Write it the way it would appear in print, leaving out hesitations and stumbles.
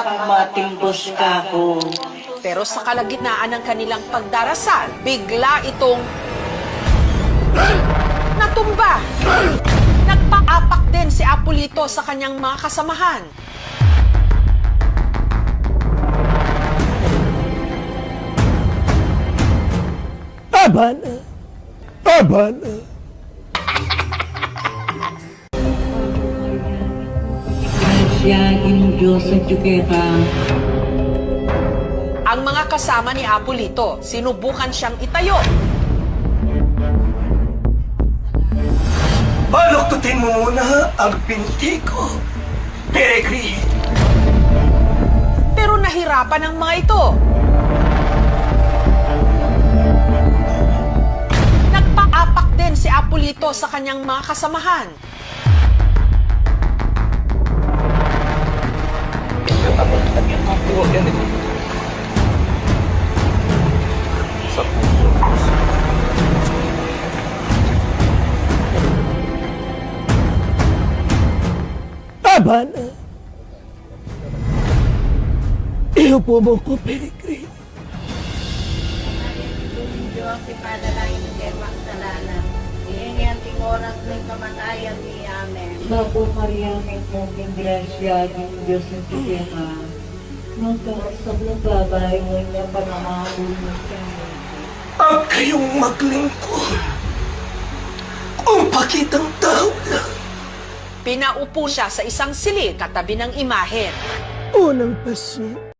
kung matimbos ka ko. Pero sa kalagitnaan ng kanilang pagdarasal, bigla itong natumba. Nagpaapak din si Apolito sa kanyang mga kasamahan. Abana! Abana! Siya in Diyos sa Chukera. Ang mga kasama ni Apolito, sinubukan siyang itayo. Baluktutin mo muna ang binti ko, Peregrine. Pero nahirapan ang mga ito. Nagpaapak din si Apolito sa kanyang mga kasamahan. Sa puso. Abana! Iupo mo ko, Peregrine. Diyos, ipadalain kay Magdalena. Iyan ang oras ng kamatayan ni Amen. Bago Maria, may mong grasya ng Diyos sa Chukera. Magkausap ng babay mo niya panamahulog sa amin. Ang kayong maglingkod. Kung pakitang tao lang. Pinaupo siya sa isang silid katabi ng imahen. Unang pasyo.